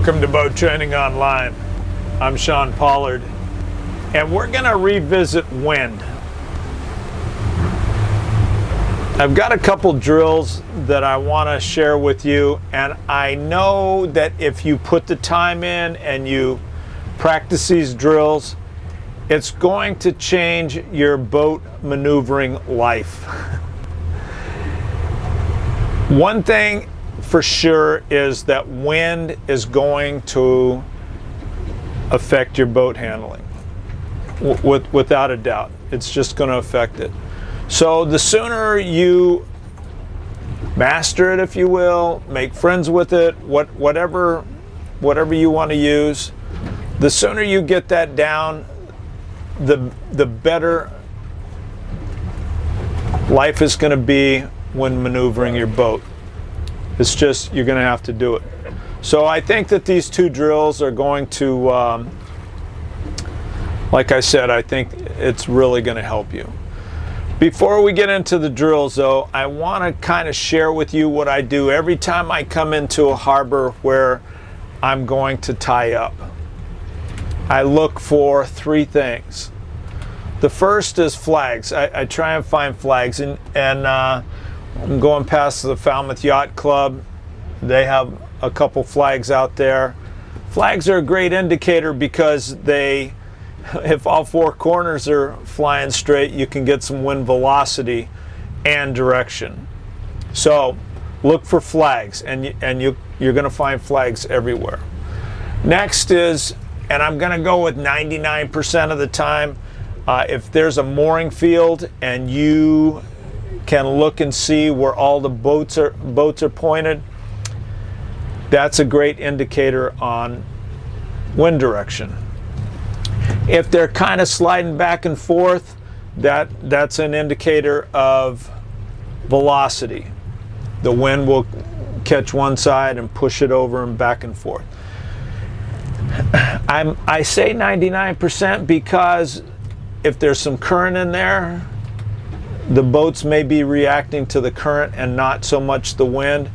Welcome to Boat Training Online. I'm Sean Pollard, and we're going to revisit wind. I've got a couple drills that I want to share with you, and I know that if you put the time in and you practice these drills, it's going to change your boat maneuvering life. One thing for sure is that wind is going to affect your boat handling, without a doubt. It's just going to affect it. So the sooner you master it, if you will, make friends with it, whatever you want to use, the sooner you get that down, the better life is going to be when maneuvering your boat. It's just, you're going to have to do it. So I think that these two drills are going to, like I said, I think it's really going to help you. Before we get into the drills though, I want to kind of share with you what I do every time I come into a harbor where I'm going to tie up. I look for three things. The first is flags. I try and find flags, and I'm going past the Falmouth Yacht Club. They have a couple flags out there. Flags are a great indicator because if all four corners are flying straight, you can get some wind velocity and direction. So look for flags, and you're going to find flags everywhere. Next is, and I'm going to go with 99% of the time, if there's a mooring field and you can look and see where all the boats are pointed, that's a great indicator on wind direction. If they're kind of sliding back and forth, that's an indicator of velocity. The wind will catch one side and push it over and back and forth. I say 99% because if there's some current in there, the boats may be reacting to the current and not so much the wind.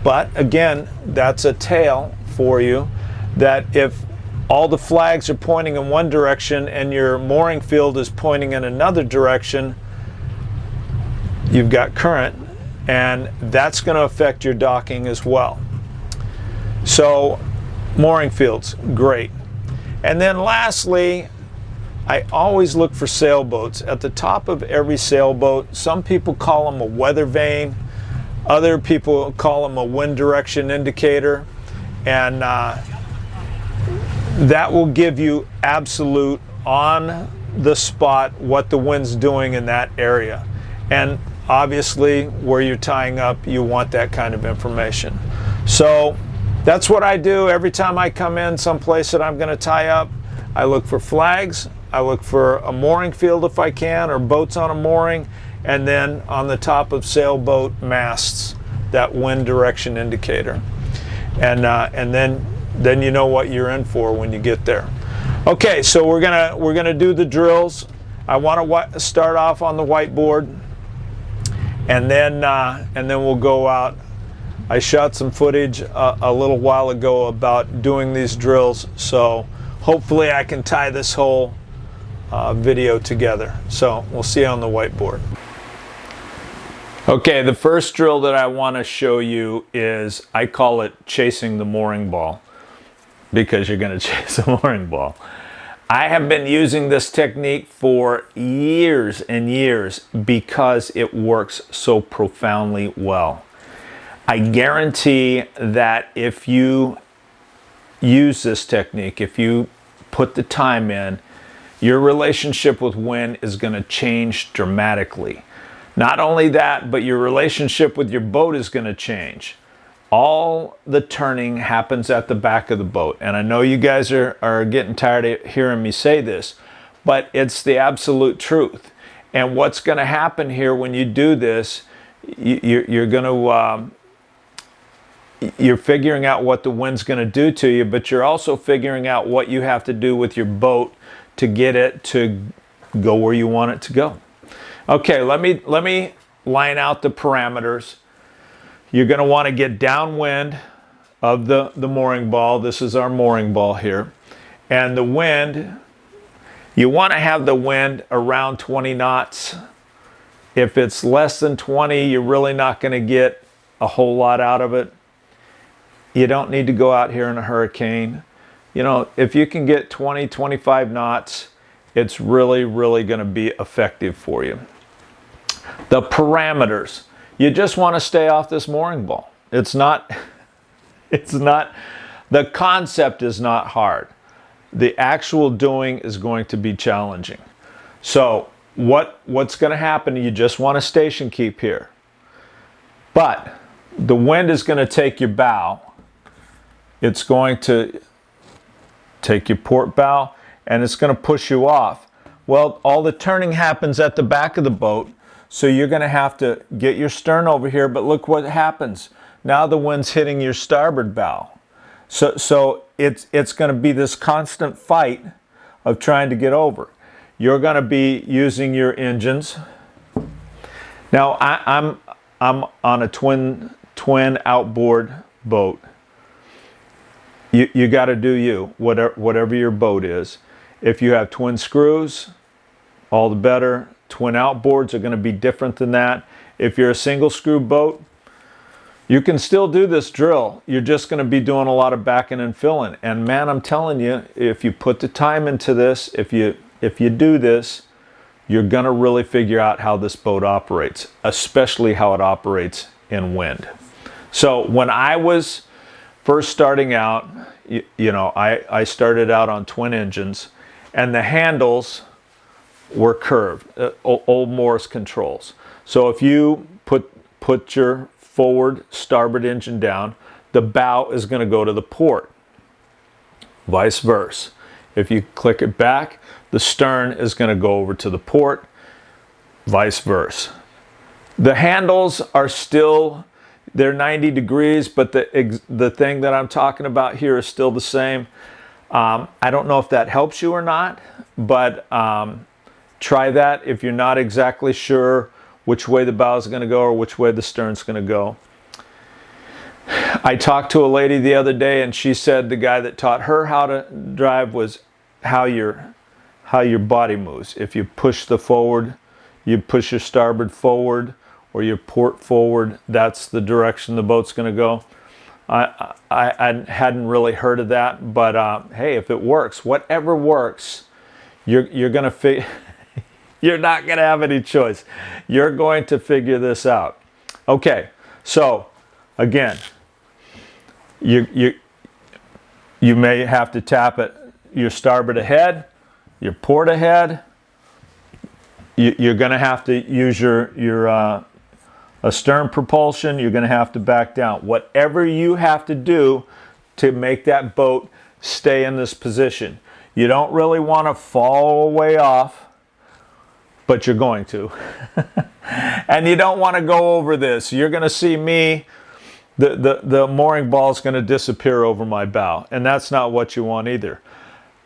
But again, that's a tale for you, that if all the flags are pointing in one direction and your mooring field is pointing in another direction, you've got current, and that's going to affect your docking as well. So mooring fields, great. And then lastly, I always look for sailboats. At the top of every sailboat, some people call them a weather vane, other people call them a wind direction indicator, and that will give you absolute, on the spot, what the wind's doing in that area. And obviously, where you're tying up, you want that kind of information. So that's what I do every time I come in someplace that I'm going to tie up. I look for flags, I look for a mooring field if I can, or boats on a mooring, and then on the top of sailboat masts, that wind direction indicator. And then you know what you're in for when you get there. Okay, so we're gonna do the drills. I want to start off on the whiteboard, and then we'll go out. I shot some footage a little while ago about doing these drills, so hopefully I can tie this whole video together. So we'll see you on the whiteboard. Okay, the first drill that I want to show you is, I call it chasing the mooring ball, because you're going to chase a mooring ball. I have been using this technique for years and years because it works so profoundly well. I guarantee that if you use this technique, if you put the time in, your relationship with wind is going to change dramatically. Not only that, but your relationship with your boat is going to change. All the turning happens at the back of the boat. And I know you guys are getting tired of hearing me say this, but it's the absolute truth. And what's going to happen here when you do this, you're figuring out what the wind's going to do to you, but you're also figuring out what you have to do with your boat to get it to go where you want it to go. Okay, let me line out the parameters. You're going to want to get downwind of the mooring ball. This is our mooring ball here. And the wind, you want to have the wind around 20 knots. If it's less than 20, you're really not going to get a whole lot out of it. You don't need to go out here in a hurricane. You know, if you can get 20, 25 knots, it's really, really going to be effective for you. The parameters. You just want to stay off this mooring ball. It's not, the concept is not hard. The actual doing is going to be challenging. So what's going to happen, you just want to station keep here. But the wind is going to take your bow. It's going to take your port bow and it's going to push you off. Well, all the turning happens at the back of the boat, so you're going to have to get your stern over here, but look what happens. Now the wind's hitting your starboard bow. So it's going to be this constant fight of trying to get over. You're going to be using your engines. Now I'm on a twin outboard boat. You got to do you, whatever your boat is. If you have twin screws, all the better. Twin outboards are going to be different than that. If you're a single screw boat, you can still do this drill. You're just going to be doing a lot of backing and filling. And man, I'm telling you, if you put the time into this, if you do this, you're going to really figure out how this boat operates, especially how it operates in wind. So when I was first starting out, you know, I started out on twin engines, and the handles were curved, old Morse controls. So if you put your forward starboard engine down, the bow is going to go to the port. Vice versa. If you click it back, the stern is going to go over to the port. Vice versa. The handles are still, they're 90 degrees, but the thing that I'm talking about here is still the same. I don't know if that helps you or not, but try that if you're not exactly sure which way the bow is going to go or which way the stern's going to go. I talked to a lady the other day, and she said the guy that taught her how to drive was how your body moves. If you push the forward, you push your starboard forward, or your port forward, that's the direction the boat's going to go. I hadn't really heard of that, but hey, if it works, whatever works, you're going to you're not going to have any choice. You're going to figure this out. Okay, so again, you may have to tap it, your starboard ahead, your port ahead. You're going to have to use your stern propulsion. You're going to have to back down. Whatever you have to do to make that boat stay in this position. You don't really want to fall way off, but you're going to. And you don't want to go over this. You're going to see me, the mooring ball is going to disappear over my bow, and that's not what you want either.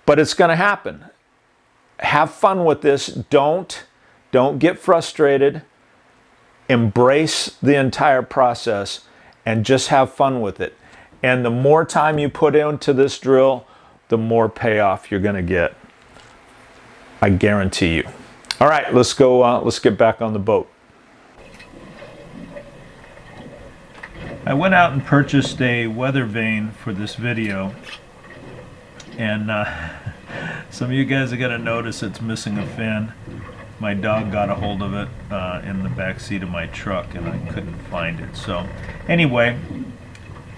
But it's going to happen. Have fun with this. Don't get frustrated. Embrace the entire process and just have fun with it. And the more time you put into this drill, the more payoff you're going to get. I guarantee you. All right, let's go. Let's get back on the boat. I went out and purchased a weather vane for this video, and some of you guys are going to notice it's missing a fin. My dog got a hold of it in the back seat of my truck, and I couldn't find it. So anyway,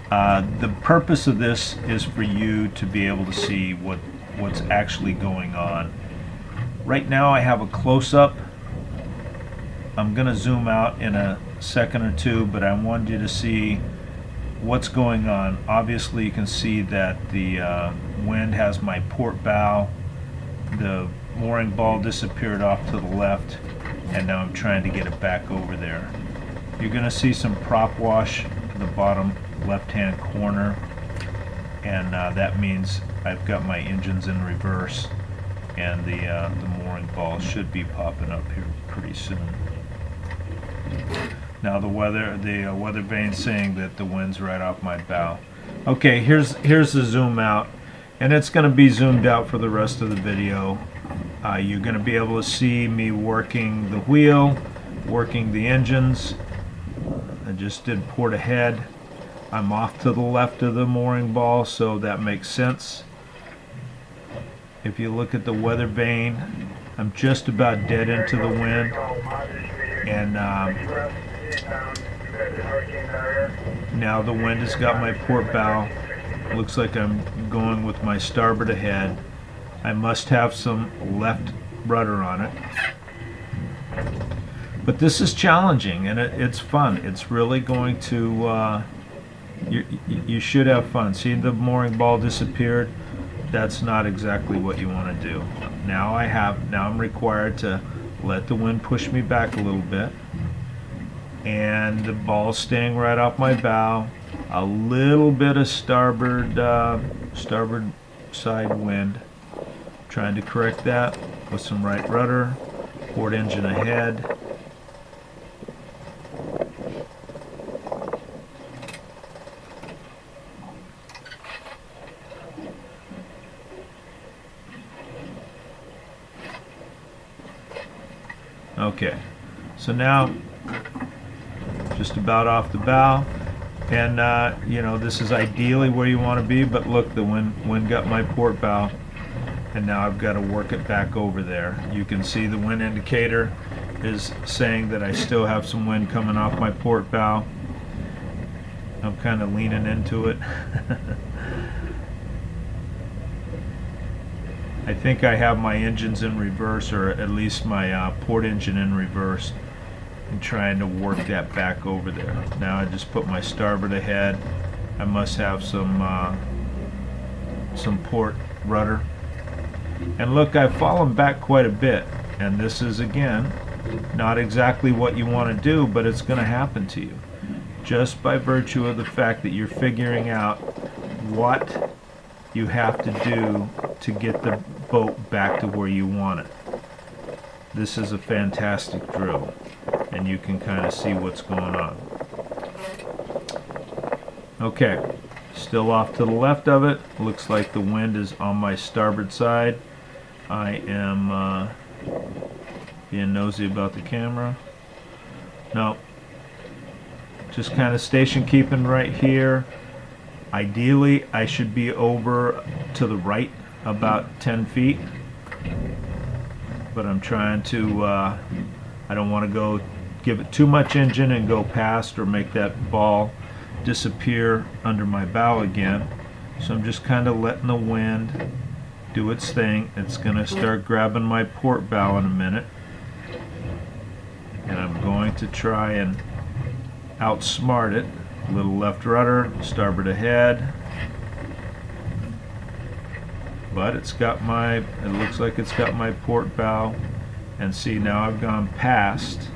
the purpose of this is for you to be able to see what's actually going on. Right now I have a close-up. I'm going to zoom out in a second or two, but I wanted you to see what's going on. Obviously you can see that the wind has my port bow. The mooring ball disappeared off to the left, and now I'm trying to get it back over there. You're going to see some prop wash in the bottom left-hand corner, and that means I've got my engines in reverse, and the mooring ball should be popping up here pretty soon. Now the weather vane's saying that the wind's right off my bow. Okay, here's the zoom out, and it's going to be zoomed out for the rest of the video. You're going to be able to see me working the wheel, working the engines. I just did port ahead. I'm off to the left of the mooring ball, so that makes sense. If you look at the weather vane, I'm just about dead into the wind, and now the wind has got my port bow. Looks like I'm going with my starboard ahead. I must have some left rudder on it. But this is challenging, and it's fun. It's really going to, you should have fun. See, the mooring ball disappeared. That's not exactly what you want to do. Now I'm required to let the wind push me back a little bit, and the ball's staying right off my bow. A little bit of starboard side wind. Trying to correct that with some right rudder. Port engine ahead. Okay, so now just about off the bow, and you know, this is ideally where you want to be, but look, the wind got my port bow, and now I've got to work it back over there. You can see the wind indicator is saying that I still have some wind coming off my port bow. I'm kind of leaning into it. I think I have my engines in reverse, or at least my port engine in reverse, and trying to work that back over there. Now I just put my starboard ahead. I must have some port rudder. And look, I've fallen back quite a bit, and this is, again, not exactly what you want to do, but it's going to happen to you just by virtue of the fact that you're figuring out what you have to do to get the boat back to where you want it. This is a fantastic drill, and you can kind of see what's going on. Okay, still off to the left of it. Looks like the wind is on my starboard side. I am being nosy about the camera. No, just kind of station keeping right here. Ideally, I should be over to the right about 10 feet, but I'm trying to, I don't want to go give it too much engine and go past or make that ball disappear under my bow again. So I'm just kind of letting the wind do its thing. It's going to start grabbing my port bow in a minute, and I'm going to try and outsmart it. Little left rudder, starboard ahead, but it looks like it's got my port bow, and see, now I've gone past.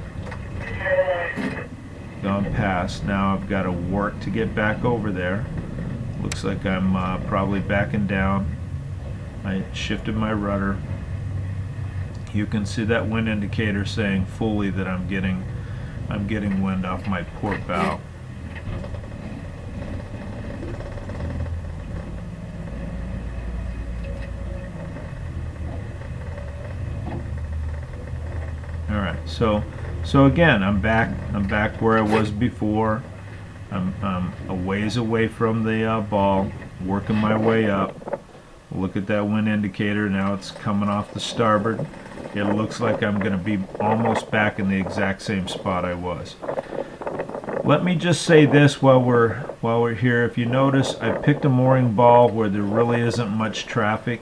Now I've got to work to get back over there. Looks like I'm probably backing down. I shifted my rudder. You can see that wind indicator saying fully that I'm getting wind off my port bow. All right, so again, I'm back where I was before. I'm a ways away from the ball, working my way up. Look at that wind indicator. Now it's coming off the starboard. It looks like I'm going to be almost back in the exact same spot I was. Let me just say this while we're here. If you notice, I picked a mooring ball where there really isn't much traffic.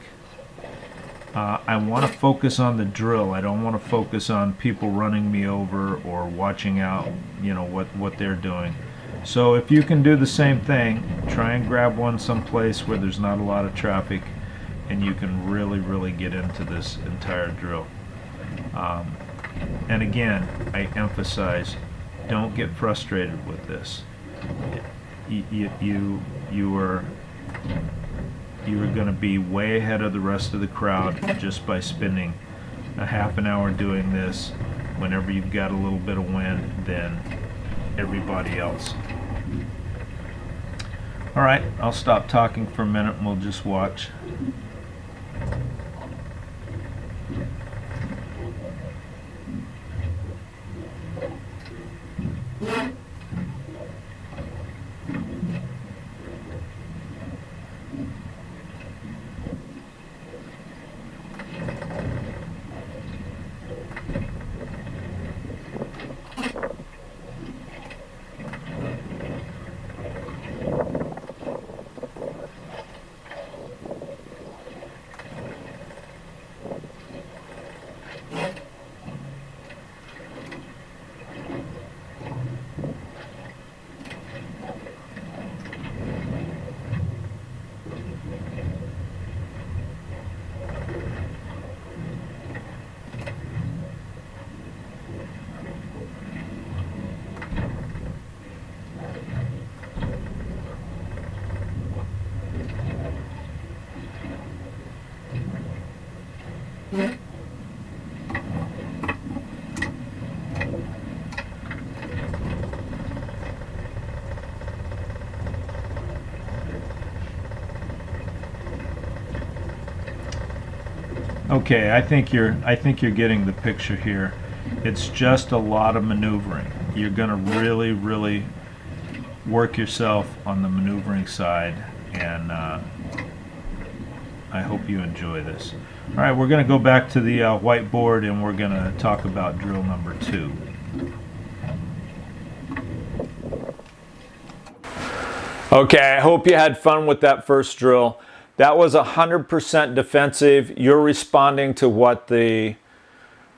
I want to focus on the drill. I don't want to focus on people running me over or watching out, you know, what they're doing. So if you can do the same thing, try and grab one someplace where there's not a lot of traffic, and you can really get into this entire drill. And again, I emphasize, don't get frustrated with this. You are going to be way ahead of the rest of the crowd just by spending a half an hour doing this whenever you've got a little bit of wind than everybody else. All right, I'll stop talking for a minute and we'll just watch. Okay, I think you're getting the picture here. It's just a lot of maneuvering. You're going to really work yourself on the maneuvering side, and I hope you enjoy this. All right, we're going to go back to the whiteboard and we're going to talk about drill number 2. Okay, I hope you had fun with that first drill. That was 100% defensive. You're responding to what the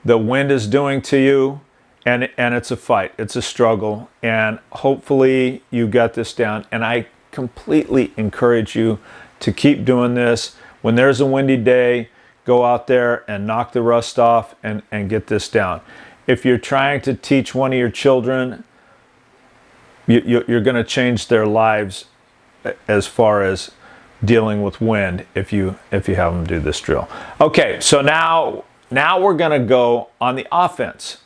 wind is doing to you, and it's a fight. It's a struggle, and hopefully you got this down. And I completely encourage you to keep doing this. When there's a windy day, go out there and knock the rust off and get this down. If you're trying to teach one of your children, you're going to change their lives as far as dealing with wind if you have them do this drill. Okay, so now we're going to go on the offense.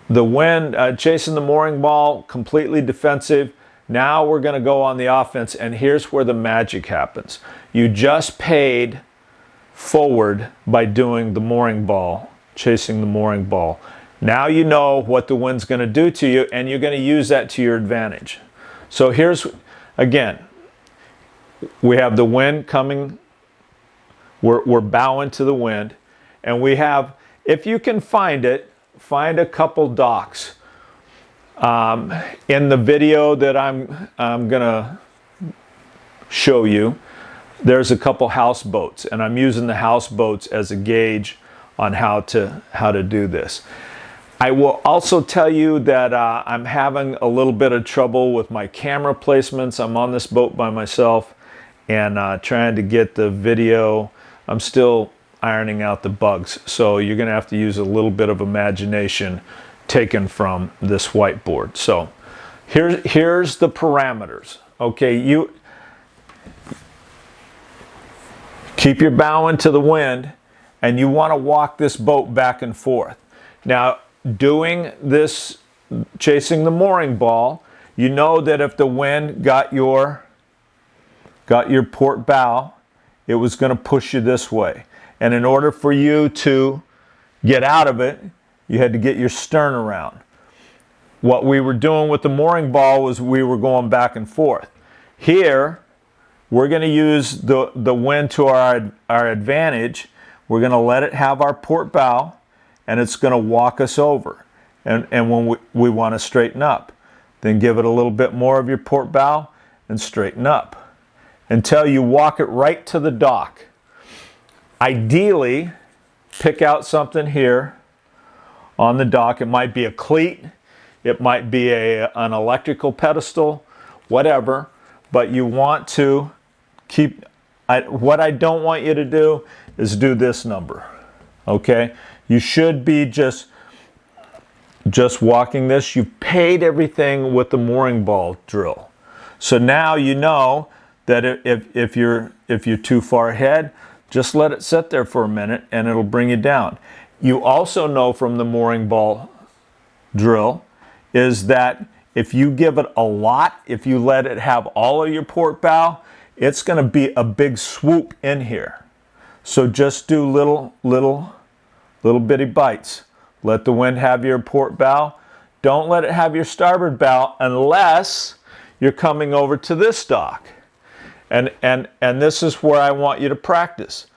The wind, chasing the mooring ball, completely defensive. Now we're going to go on the offense, and here's where the magic happens. You just paid forward by doing the mooring ball, chasing the mooring ball. Now you know what the wind's going to do to you, and you're going to use that to your advantage. So here's, again, we have the wind coming, we're bowing to the wind, and we have, if you can find it, find a couple docks. In the video that I'm gonna show you, there's a couple houseboats, and I'm using the houseboats as a gauge on how to do this. I will also tell you that I'm having a little bit of trouble with my camera placements. I'm on this boat by myself and trying to get the video. I'm still ironing out the bugs, so you're gonna have to use a little bit of imagination taken from this whiteboard. So here's the parameters. Okay, you keep your bow into the wind, and you want to walk this boat back and forth. Now, doing this, chasing the mooring ball, you know that if the wind got your port bow, it was going to push you this way. And in order for you to get out of it, you had to get your stern around. What we were doing with the mooring ball was we were going back and forth. Here, we're going to use the wind to our advantage. We're going to let it have our port bow, and it's going to walk us over. And when we want to straighten up, then give it a little bit more of your port bow and straighten up until you walk it right to the dock. Ideally, pick out something here on the dock. It might be a cleat, it might be an electrical pedestal, whatever, but you want to keep, what I don't want you to do is do this number, okay? You should be just walking this. You've paid everything with the mooring ball drill. So now you know that if you're too far ahead, just let it sit there for a minute and it'll bring you down. You also know from the mooring ball drill is that if you give it a lot, if you let it have all of your port bow, it's going to be a big swoop in here. So just do little bitty bites. Let the wind have your port bow. Don't let it have your starboard bow unless you're coming over to this dock. And this is where I want you to practice.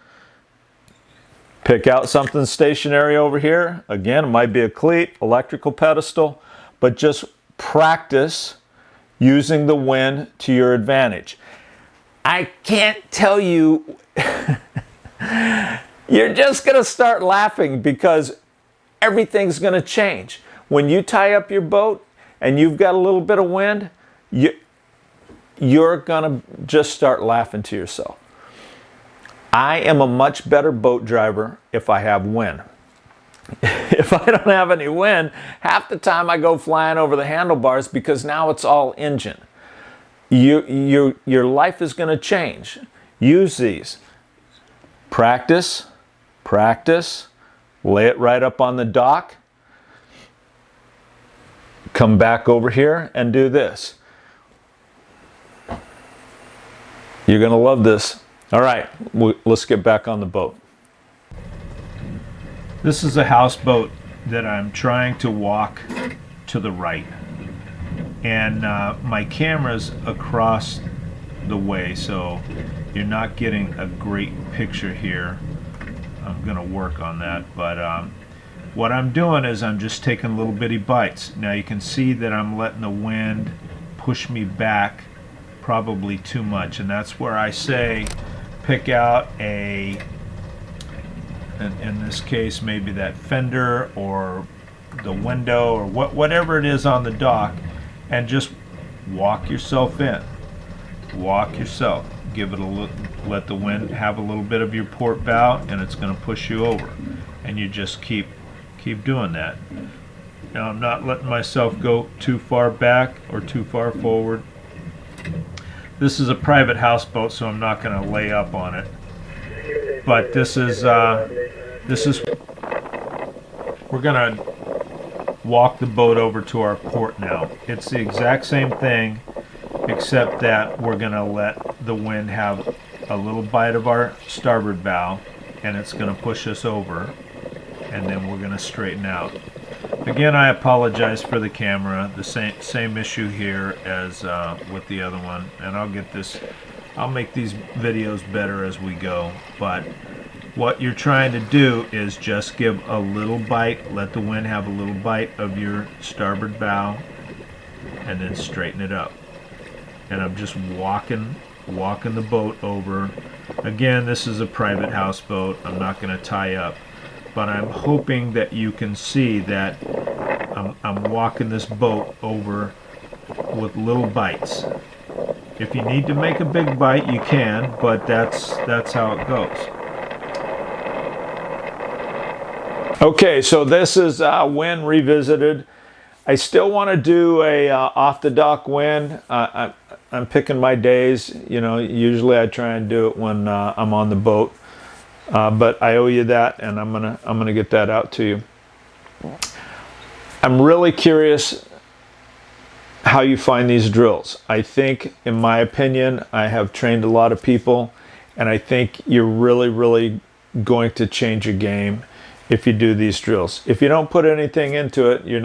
Pick out something stationary over here. Again, it might be a cleat, electrical pedestal, but just practice using the wind to your advantage. I can't tell you, you're just going to start laughing because everything's going to change. When you tie up your boat and you've got a little bit of wind, you're going to just start laughing to yourself. I am a much better boat driver if I have wind. If I don't have any wind, half the time I go flying over the handlebars because now it's all engine. Your life is going to change. Use these. Practice, practice, lay it right up on the dock. Come back over here and do this. You're going to love this. All right, let's get back on the boat. This is a houseboat that I'm trying to walk to the right. And my camera's across the way, so you're not getting a great picture here. I'm going to work on that. But what I'm doing is I'm just taking little bitty bites. Now you can see that I'm letting the wind push me back probably too much. And that's where I say pick out a, in this case, maybe that fender or the window or whatever it is on the dock, and just walk yourself in. Walk yourself. Give it a look. Let the wind have a little bit of your port bow, and it's going to push you over. And you just keep doing that. Now I'm not letting myself go too far back or too far forward. This is a private houseboat, so I'm not going to lay up on it. But this is we're going to walk the boat over to our port now. It's the exact same thing, except that we're going to let the wind have a little bite of our starboard bow, and it's going to push us over, and then we're going to straighten out. Again, I apologize for the camera. The same issue here as with the other one, and I'll make these videos better as we go. But what you're trying to do is just give a little bite, let the wind have a little bite of your starboard bow, and then straighten it up. And I'm just walking the boat over. Again, this is a private houseboat. I'm not going to tie up. But I'm hoping that you can see that I'm walking this boat over with little bites. If you need to make a big bite, you can, but that's how it goes. Okay, so this is wind revisited. I still want to do a off the dock wind. I'm picking my days. You know, usually I try and do it when I'm on the boat. But I owe you that, and I'm gonna get that out to you. I'm really curious how you find these drills. I think, in my opinion, I have trained a lot of people, and I think you're really going to change your game if you do these drills. If you don't put anything into it, you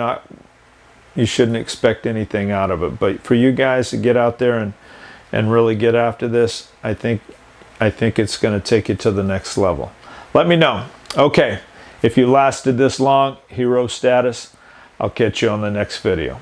shouldn't expect anything out of it. But for you guys to get out there and really get after this, I think it's going to take you to the next level. Let me know. Okay, if you lasted this long, hero status. I'll catch you on the next video.